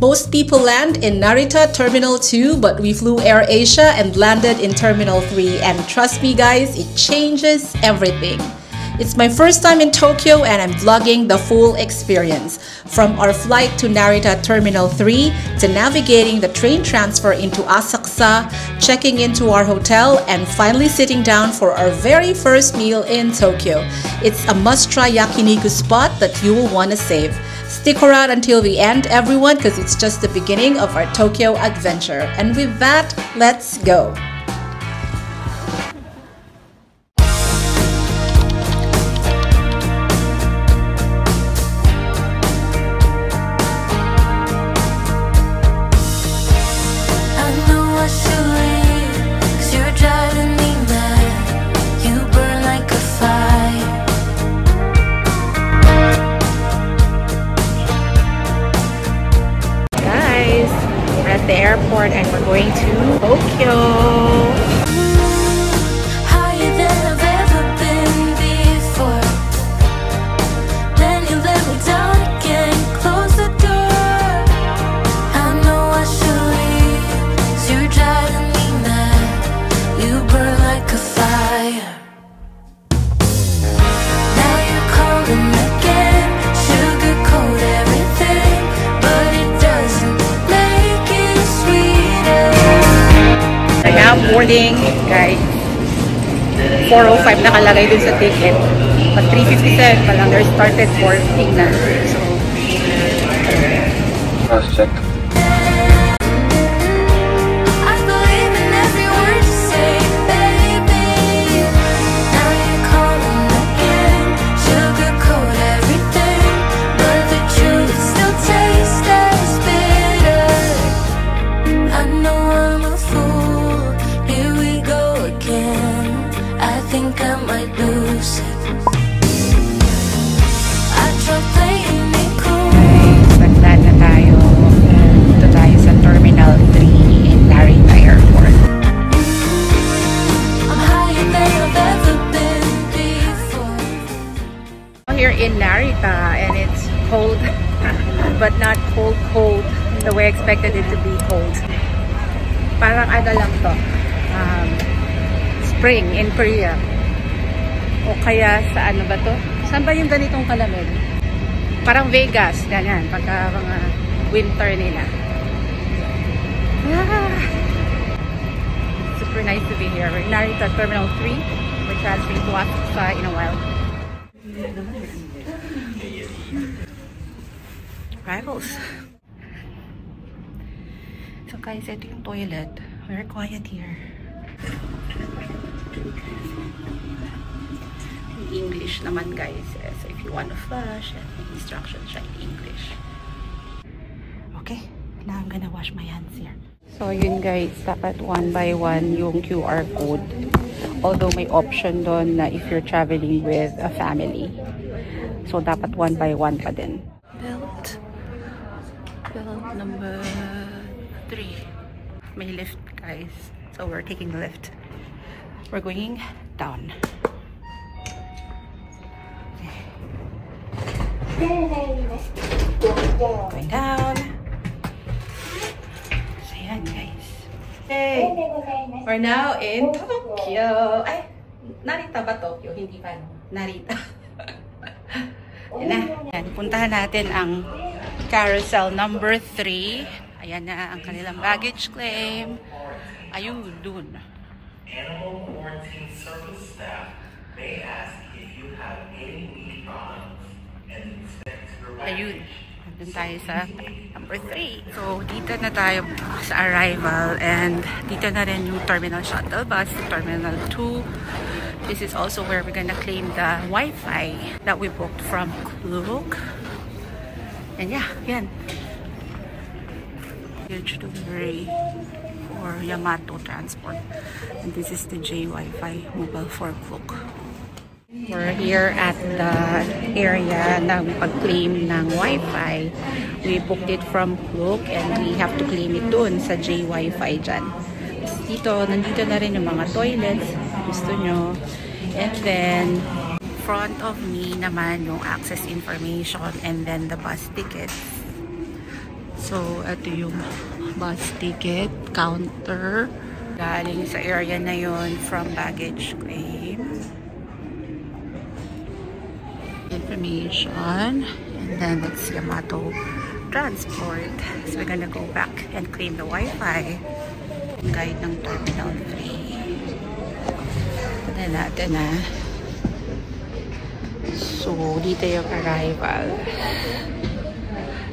Most people land in Narita Terminal 2, but we flew AirAsia and landed in Terminal 3, and trust me guys, it changes everything. It's my first time in Tokyo and I'm vlogging the full experience. From our flight to Narita Terminal 3, to navigating the train transfer into Asakusa, checking into our hotel, and finally sitting down for our very first meal in Tokyo. It's a must-try yakiniku spot that you will want to save. Stick around until the end, everyone, because it's just the beginning of our Tokyo adventure. And with that, let's go! The airport and we're going to Tokyo. Higher than I've ever been before. Then you let me down again, close the door. I know I should leave, 'cause you're driving me mad. You burn like a fire. Now you're calling again, sugarcoat everything, but it doesn't. We're now boarding, guys. 4:05 nakalagay dun sa ticket. But 3:57 pa lang, they started boarding na. So, cross check. in Narita and it's cold but not cold the way I expected it to be cold. Parang ano lang to, spring in Korea o kaya sa ano ba to, saan ba yung ganitong kalamig? Parang Vegas, ganyan pagka mga winter nila. Super nice to be here. We're in Narita Terminal 3. We're transferring to Asakusa in a while. Arrivals. So guys, ito yung toilet. Very quiet here. In English naman guys. So if you want to flush, and instructions are in English. Okay, now I'm gonna wash my hands here. So yun guys, dapat one by one yung QR code. Although may option doon na if you're traveling with a family. So dapat one by one pa din. Belt number 3. May lift guys. So we're taking the lift. We're going down. Going down. So yan guys. Hey! We're now in Tokyo. Ay! Narita ba Tokyo? Hindi pa. Narita. Yan na. Yan. Puntahan natin ang carousel number 3. Ayan na ang kanilang baggage claim. Ayun, dun. Animal quarantine service staff may ask if you have any meat products and inspect your baggage. Ayun. Doon tayo sa number 3. So, dito na tayo sa arrival and dito na rin yung terminal shuttle bus to terminal 2. This is also where we're gonna claim the Wi-Fi that we booked from Klook. And yeah, yan. Huge delivery for Yamato Transport. And this is the J Wi-Fi mobile for Klook. We're here at the area na pag-claim ng Wi-Fi. We booked it from Klook and we have to claim it doon sa J Wi-Fi dyan. Dito, nandito na rin yung mga toilets. Gusto nyo. And then, front of me naman yung access information and then the bus tickets. So, ito yung bus ticket counter. Galing sa area na yun from baggage claim. Information. And then it's Yamato Transport. So, we're gonna go back and claim the Wi-Fi. Guide ng Terminal 3. Tignan natin na. So, dito yung arrival.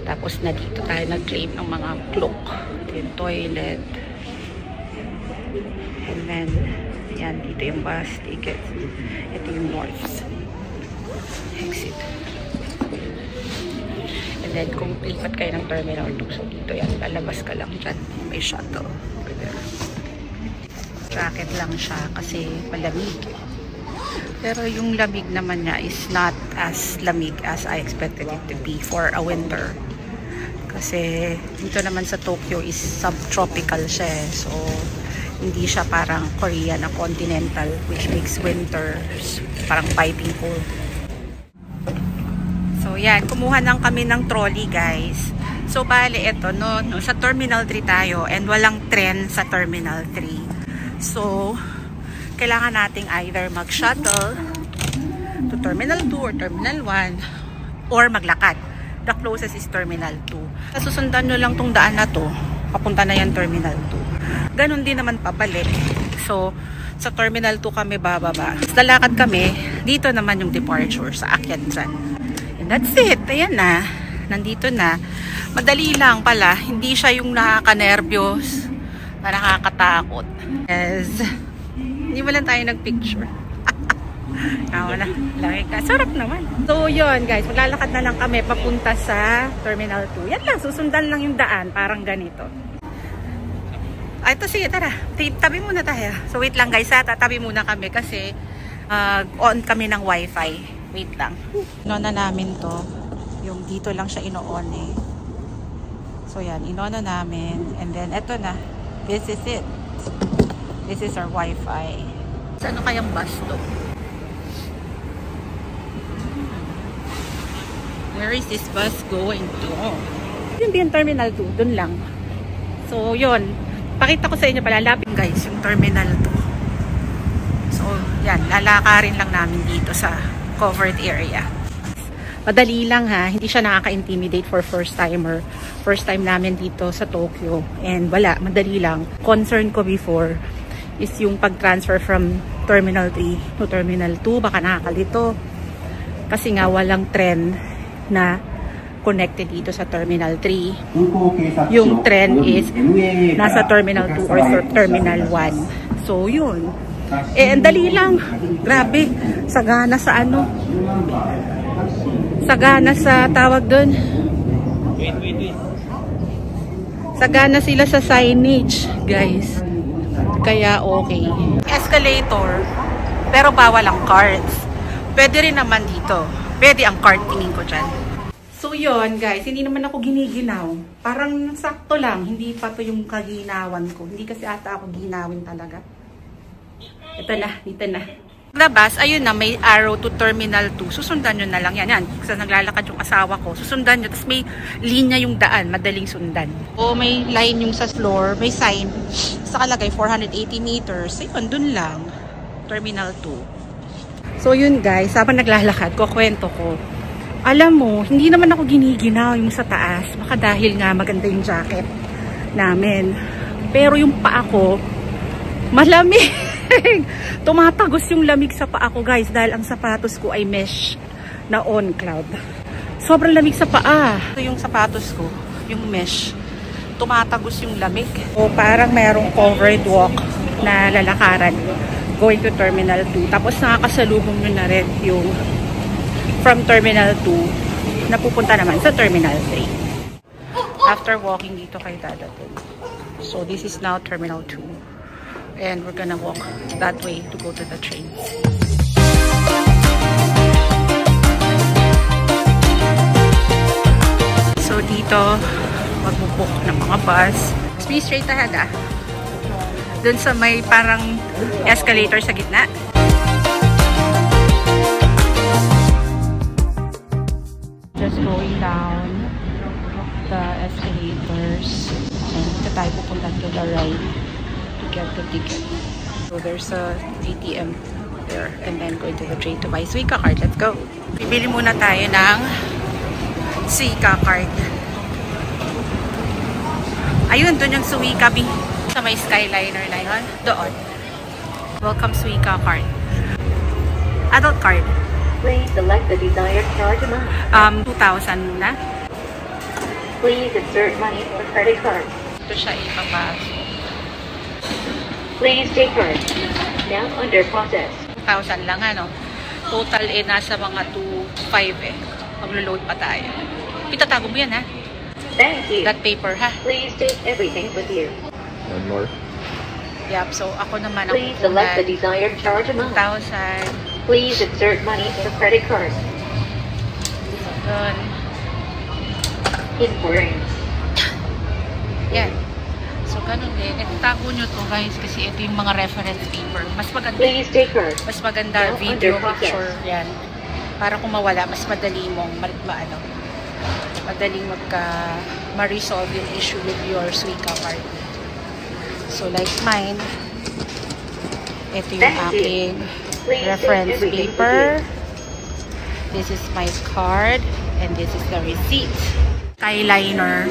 Tapos na dito tayo nag-claim ng mga cloak. Yung toilet. And then, yan, dito yung bus ticket. Ito yung north. Exit. And then, kung lipat kayo ng Terminal 2, so dito yan, lalabas ka lang dyan. May shuttle. Jacket lang siya kasi malamig. Pero yung lamig naman niya is not as lamig as I expected it to be for a winter. Kasi dito naman sa Tokyo is subtropical siya. So, hindi siya parang Korea na continental which makes winters parang piping cold. So, yan. Kumuha lang kami ng trolley, guys. So, bale, ito, no, sa Terminal 3 tayo and walang tren sa Terminal 3. So, kailangan nating either mag-shuttle to Terminal 2 or Terminal 1 or maglakad. The closest is Terminal 2. Susundan nyo lang tong daan na to. Papunta na yan Terminal 2. Ganon din naman pabalik. So, sa Terminal 2 kami bababa. Lalakad kami. Dito naman yung departure sa akyat dyan. And that's it. Ayan na. Nandito na. Madali lang pala. Hindi siya yung nakaka-nervyos na nakakatakot. Yes. Hindi mo lang tayo nagpicture. Wala. Laki ka. Sarap naman. So, yun guys. Maglalakad na lang kami papunta sa Terminal 2. Yan lang. Susundan lang yung daan. Parang ganito. Ito sige. Tara. Tabi muna tayo. So, wait lang guys. Tatabi muna kami kasi on kami ng wifi. Wait lang. Inona namin to. Yung dito lang siya ino-on eh. So, yan. Inona namin. And then, eto na. This is it. This is our wifi. Saan kayang bus to? Where is this bus going to? Yun din Terminal 2. Dun lang. So, yun. Pakita ko sa inyo pala. Lapin guys, yung Terminal 2. So, yan. Lalakarin lang namin dito sa covered area. Madali lang ha. Hindi siya nakaka-intimidate for first timer. First time namin dito sa Tokyo. And wala. Madali lang. Concern ko before is yung pag-transfer from Terminal 3 to Terminal 2. Baka nakakalito. Kasi nga walang tren na connected dito sa Terminal 3. Yung tren is nasa Terminal 2 or Terminal 1. So, yun. Eh, ang dali lang. Grabe. Sagana sa ano. Sagana sa tawag doon. Sagana sila sa signage, guys. Kaya okay. Escalator. Pero bawal ang cards. Pwede rin naman dito. Pwede ang card, tingin ko dyan. So yun guys, hindi naman ako giniginaw. Parang sakto lang. Hindi pa to yung kaginawan ko. Hindi kasi ata ako ginawin talaga. Ito na, dito na. Labas, ayun na, may arrow to Terminal 2. Susundan nyo na lang yan. Yan, kasi naglalakad yung asawa ko. Susundan nyo, tapos may linya yung daan. Madaling sundan. O may line yung sa floor, may sign. Sa kalagay, 480 meters. Ayun, dun lang. Terminal 2. So yun guys, habang naglalakad, kukwento ko. Alam mo, hindi naman ako giniginaw yung sa taas. Baka dahil nga maganda yung jacket namin. Pero yung paa ko, malamig. Tumatagos yung lamig sa paa ko guys dahil ang sapatos ko ay mesh na on cloud. Sobrang lamig sa paa. Ito yung sapatos ko, yung mesh. Tumatagos yung lamig. O parang mayroong covered walk na lalakaran going to Terminal 2. Tapos nakakasalubong nyo na rin yung from Terminal 2 na pupunta naman sa Terminal 3. After walking dito kayo dadating. So this is now Terminal 2. And we're gonna walk that way to go to the train. So dito, mag-book ng mga bus. Be straight ahead ah. Dun sa may parang escalator sa gitna. Just going down the escalator. there's a ATM there. And then going to the tray to buy Suica card. Let's go! Bibili muna tayo ng Suica card. Ayun, doon yung Suica sa may Skyliner na yun. Doon. Welcome Suica card. Adult card. Please select the desired charge amount. 2,000 muna. Please insert money or credit card. Ito siya ipapasok. Please take card. Now under process. 2,000 lang ano. Total nasa mga 2,500 Maglo-load pa tayo. Itatago mo yan ha. Thank you. That paper ha. Please take everything with you. One more. Yep, so ako naman Please select the desired charge amount. 1,000. Please insert money or credit card. Doon. Important. Yan. So, ganun din. Itago nyo to guys kasi ito yung mga reference paper. Mas maganda. Please take card. Mas maganda Now video, under process. picture. Yan. Para kung mawala, mas madali mong madaling ma-resolve yung issue with your Suica card. So, like mine, ito yung Thank you. aking Please reference take everything paper. This is my card. And this is the receipt. Skyliner.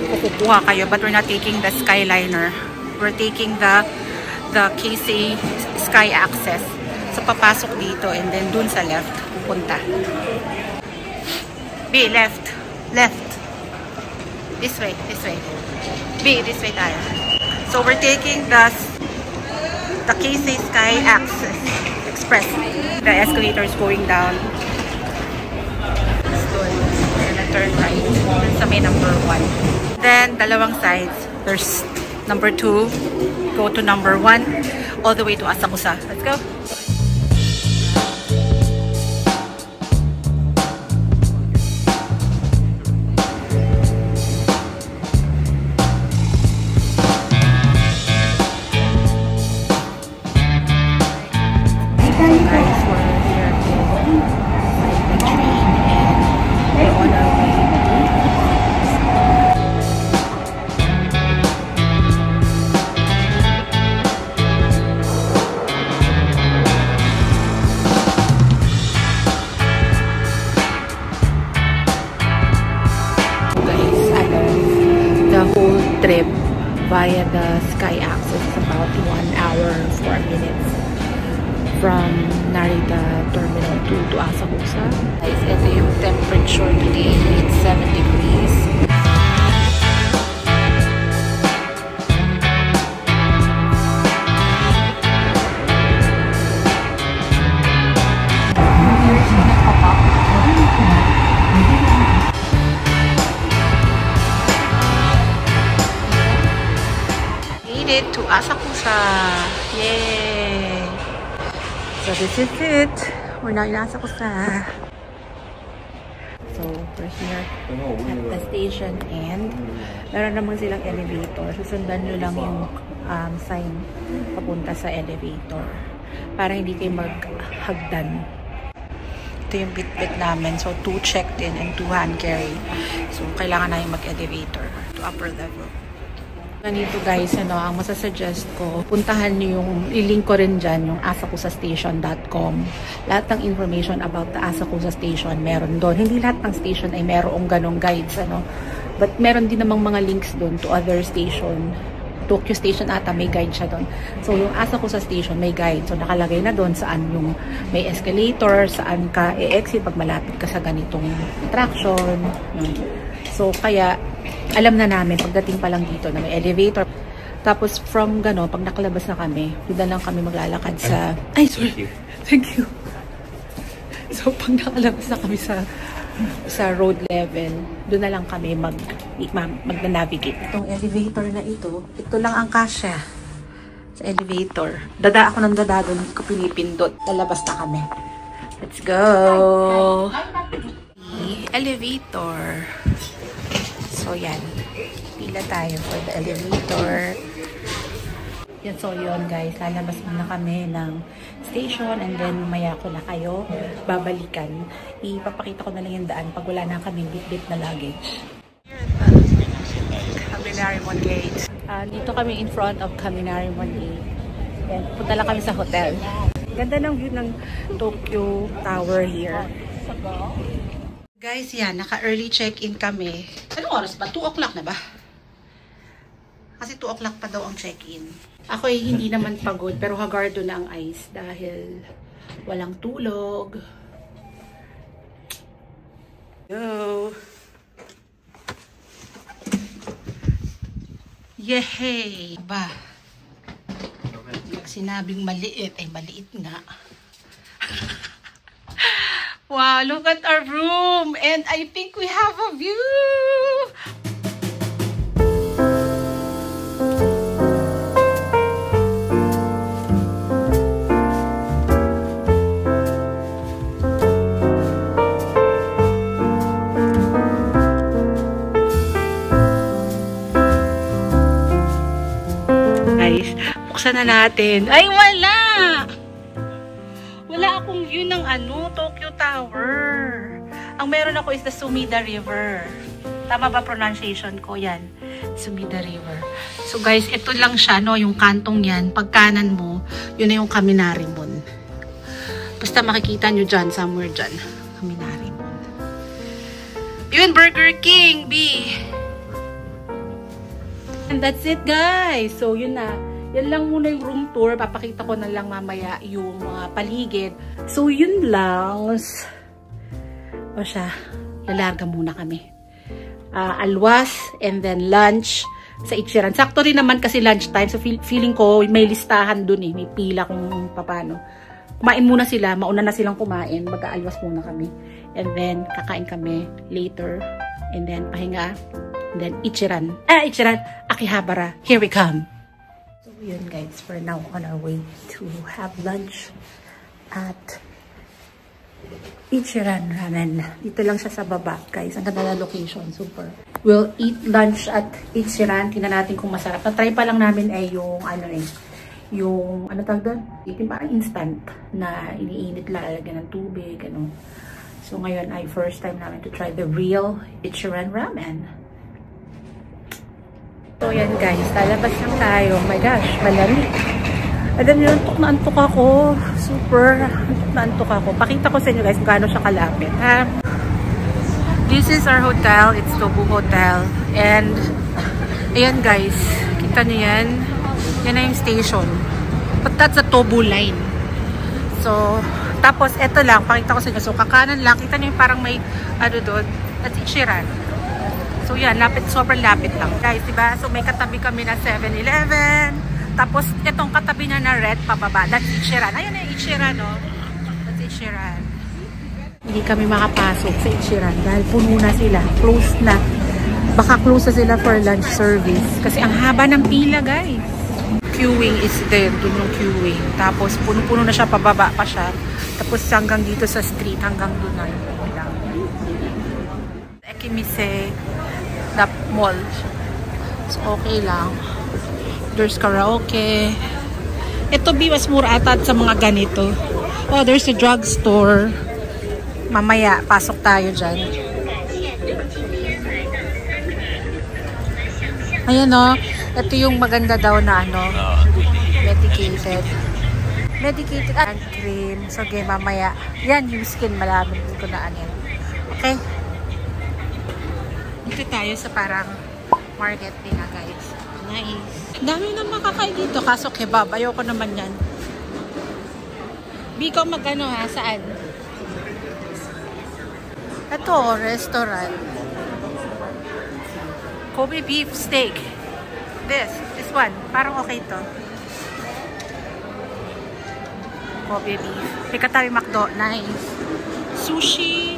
Kukuha kayo, but we're not taking the Skyliner. We're taking the KC Sky Access. So, papasok dito and then dun sa left, pupunta. B, left. Left. This way, this way. B, this way tayo. So, we're taking the KC Sky Access Express. The escalator is going down. We're gonna turn right. Dun sa may number 1. Then, dalawang sides. There's number 2. Go to number 1. All the way to Asakusa. Let's go. Trip via the Sky Access is about 1 hour 4 minutes from Narita Terminal 2 to Asakusa. Guys, ito yung temperature today. It's 7 degrees. To Asakusa. Yay! So this is it. We're now in Asakusa. So we're here at the station and meron naman silang elevator. Susundan nyo lang yung sign papunta sa elevator para hindi kayo maghagdan. Ito yung bit-bit namin. So 2 checked in and 2 hand carry. So kailangan na yung mag-elevator to upper level. Ganito guys, ang masasuggest ko, puntahan nyo yung, ilink ko rin dyan, yung asakuzastation.com. Lahat ng information about the Asakusa Station, meron doon. Hindi lahat ng station ay merong ganong guides, But meron din namang mga links doon to other station. Tokyo Station ata, may guide siya doon. So, yung Asakusa Station, may guide. So, nakalagay na doon saan yung may escalator, saan ka e-exit pag malapit ka sa ganitong attraction. So, kaya, alam na namin pagdating pa lang dito na may elevator. Tapos from pag nakalabas na kami, doon lang kami maglalakad sa... Ay, sorry. Thank you. So pag nakalabas na kami sa road level, doon na lang kami mag-navigate. Itong elevator na ito lang ang kasya sa elevator. Dada ako ng dada doon ko pinipindot. Lalabas na kami. Let's go! Elevator. So, yan. Pila tayo for the elevator. Yan, so yun guys. Lalabas muna kami ng station and then maya ko na kayo babalikan. Ipapakita ko na lang yung daan pag wala na kami bit-bit na luggage. Kaminarimon Gate. Dito kami in front of Kaminarimon Gate. Yan, punta lang kami sa hotel. Ganda ng view ng Tokyo Tower here. Guys, yan, naka-early check-in kami. Anong oras ba? 2 o'clock na ba? Kasi 2 o'clock pa daw ang check-in. Ako ay hindi naman pagod, pero hagardo na ang eyes dahil walang tulog. Yo! Yehey! Ba? Pag sinabing maliit, ay maliit nga. Wow, look at our room! And I think we have a view! Guys, buksan na natin. Ay, wala! Wala akong view ng Tokyo Tower. Ang meron ako is the Sumida River. Tama ba pronunciation ko? Yan. Sumida River. So guys, ito lang siya, no? Yung kantong yan. Pag kanan mo, yun na yung Kaminarimon. Basta makikita nyo dyan, somewhere dyan. Kaminarimon. Yun, Burger King, B! And that's it, guys. So, yun na. Yan lang muna yung room tour. Papakita ko na lang mamaya yung mga paligid. So, yun lang. O siya, lalarga muna kami. Alwas and then lunch sa Ichiran. Sakto rin naman kasi lunch time. So, feeling ko may listahan dun eh. May pila kung paano. Kumain muna sila. Mauna na silang kumain. Mag-aalwas muna kami. And then, kakain kami later. And then, pahinga. And then, Ichiran. Ichiran. Akihabara. Here we come. So, yun guys. We're now on our way to have lunch at Ichiran Ramen. Dito lang siya sa baba, guys. Ang ganda na location. Super. We'll eat lunch at Ichiran. Tingnan natin kung masarap. Na-try pa lang namin ay yung, yung, tawag doon? Itin parang instant na iniinit lang, lalagyan ng tubig, ano. So, ngayon ay first time namin to try the real Ichiran Ramen. So, yan guys. Lalabas lang tayo. Oh my gosh, malamig. Alam niyo, antok na antok ako. Super, antok na antok ako. Pakita ko sa inyo guys kung gaano siya kalapit. Ha? This is our hotel. It's Tobu Hotel. And, ayan guys. Kita niyo yan. Yan na yung station. But that's a Tobu line. So, tapos, eto lang. Pakita ko sa inyo. So, kakanan lang. Kita niyo yung parang may, doon. That's Ichiran. So, yan. Lapit. Sobrang lapit lang. Guys, diba? So, may katabi kami na 7-Eleven. Tapos, itong katabi na red, pababa. That's Ichiran. Ayun na yung Ichiran, no? That's Ichiran. Hindi kami makapasok sa Ichiran dahil puno na sila. Close na. Baka close na sila for lunch service. Kasi ang haba ng pila, guys. Queuing is there. Doon yung queuing. Tapos, puno-puno na siya. Pababa pa siya. Tapos, hanggang dito sa street. Hanggang doon na yung lang. Ekimise na mall. So, okay lang. There's karaoke. Ito, mas mura ata sa mga ganito. Oh, there's a drugstore. Mamaya, pasok tayo dyan. Ayan o. Ito yung maganda daw na medicated. Medicated and cream. So, okay, mamaya. Yan, yung skin malaman ko na yan. Okay? Dito tayo sa parang market din na guys. Nice. Dami na makakain dito. Kaso kebab. Ayoko naman yan. Biko magano ha? Saan? Ito, restaurant. Kobe beef steak. This one. Parang okay to. Kobe beef. May katabi McDo. Nice. Sushi.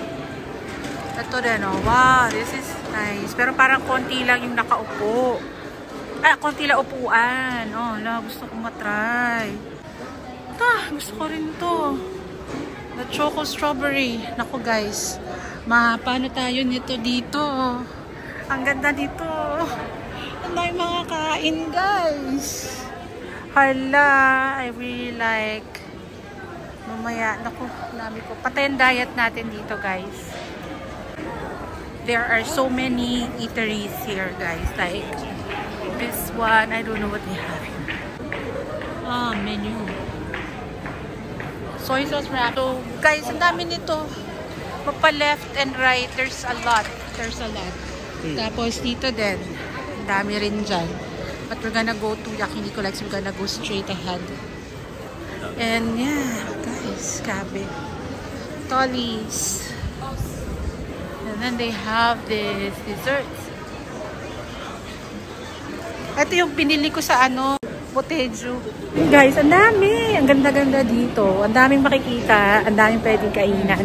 Ito din, oh. Wow, this is nice. Pero parang konti lang yung nakaupo. Konti lang upuan. Oh, gusto ko matry. Gusto ko rin to. The choco strawberry. Naku guys. Paano tayo nito dito? Ang ganda dito. Ang dami mga kain guys. Hala, I really like. Mamaya, naku, namin ko. Patayin diet natin dito guys. There are so many eateries here guys. Like, this one, I don't know what they have here. Menu. Soy sauce wrap. So, guys, ang dami nito. Mapa-left and right, there's a lot. Tapos dito din, ang dami rin dyan. But we're gonna go to Yakiniku Lex. We're gonna go straight ahead. And yeah, guys, grabe. Tollies. And then they have this desserts. Ito yung pinili ko sa Potejo. Guys, ang dami. Ang ganda-ganda dito. Ang daming makikita. Ang daming pwedeng kainan.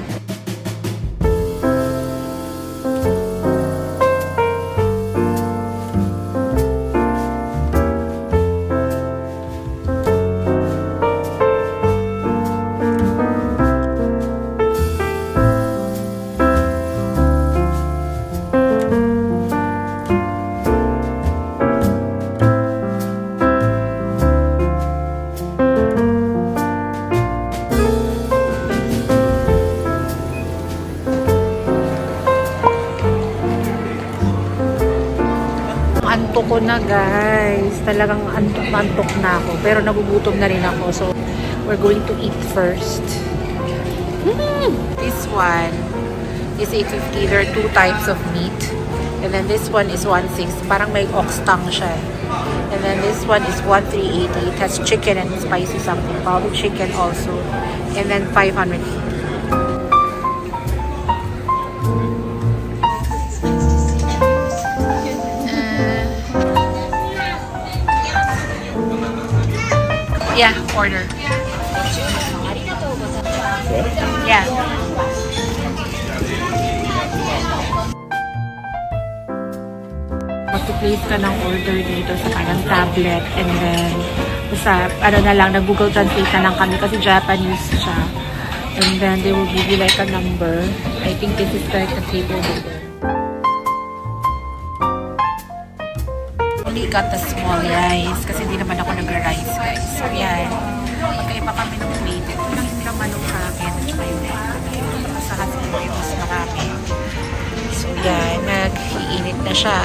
Antok ko na, guys. Talagang antok na ako. Pero nagugutom na rin ako. So, we're going to eat first. This one is 850. There are 2 types of meat. And then this one is 1.6. Parang may ox tongue siya. And then this one is 1,380. It has chicken and spicy something. Probably chicken also. And then 580. Yeah, order. Yeah. Mag-place ka ng order dito sa kanyang tablet and then sa nag-Google Translate na lang kami kasi Japanese siya. And then they will give you like a number. I think this is like a table number. Only got the small rice kasi hindi naman ako nag-rice, guys. So, yan. Magkaiba kami ng plate. Ito lang yung manok sa akin at saka yung sa husband ko yung mas marami. So, yan. Nag-iinit na siya.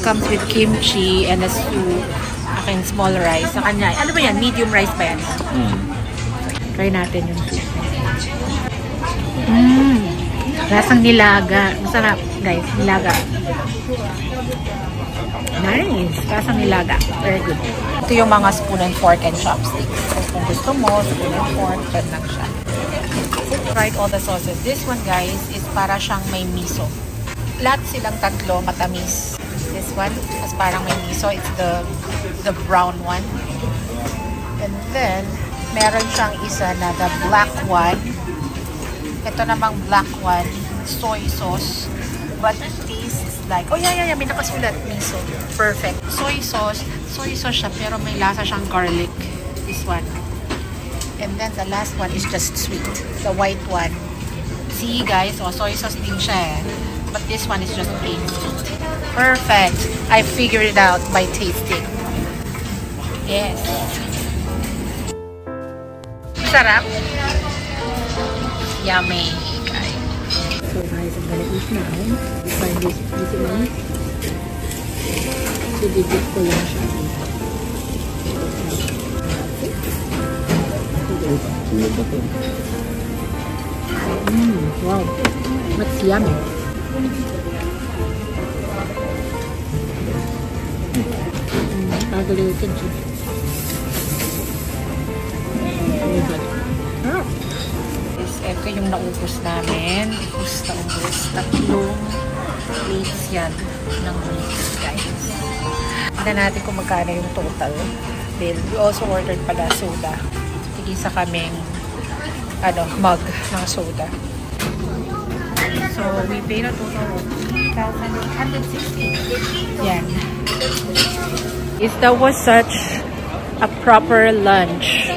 Comes with kimchi and a soup. Aking small rice. Sa kanya, ano ba yan? Medium rice ba yan? Try natin yung soup. Lasang nilaga. Masarap, guys. Nilaga. Nice. Lasang nilaga. Very good. Ito yung mga spoon and fork and chopsticks. So, kung gusto mo, spoon and fork, yan lang siya. Tried all the sauces. This one, guys, is para siyang may miso. Lahat silang tatlo matamis. This one is parang may miso. It's the brown one. And then, meron siyang isa na the black one. Ito namang black one, soy sauce. But it tastes like, oh yeah, may nakasulat, miso. Perfect. Soy sauce siya, pero may lasa siyang garlic. This one. And then the last one is just sweet. The white one. See guys, soy sauce din siya eh. But this one is just plain sweet. Perfect. I figured it out by tasting. Yes. Sarap. Yummy, guys. So guys, I'm gonna eat now. Find this one. Didikit ko lang siya. Wow. That's yummy. Pagalitin siya. Very good. Ito yung naubos namin. Ubus. Tatlong plates yan ng meat, guys. Tignan natin kung magkano yung total bill. We also ordered pala soda. Tigisa kaming mug ng soda. So, we paid a total of 3,160. Yan. That was such a proper lunch.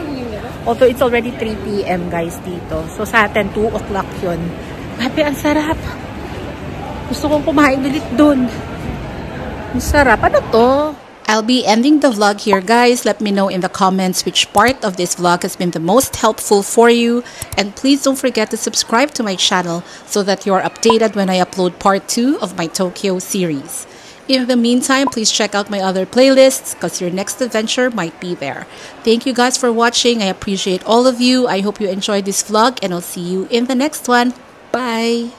Although it's already 3 p.m. guys dito. So sa atin, 2 o'clock yun. Grabe, ang sarap. Gusto kong kumain ulit dun. Ang sarap. Ano to? I'll be ending the vlog here, guys. Let me know in the comments which part of this vlog has been the most helpful for you. And please don't forget to subscribe to my channel so that you're updated when I upload part 2 of my Tokyo series. In the meantime, please check out my other playlists because your next adventure might be there. Thank you guys for watching. I appreciate all of you. I hope you enjoyed this vlog and I'll see you in the next one. Bye!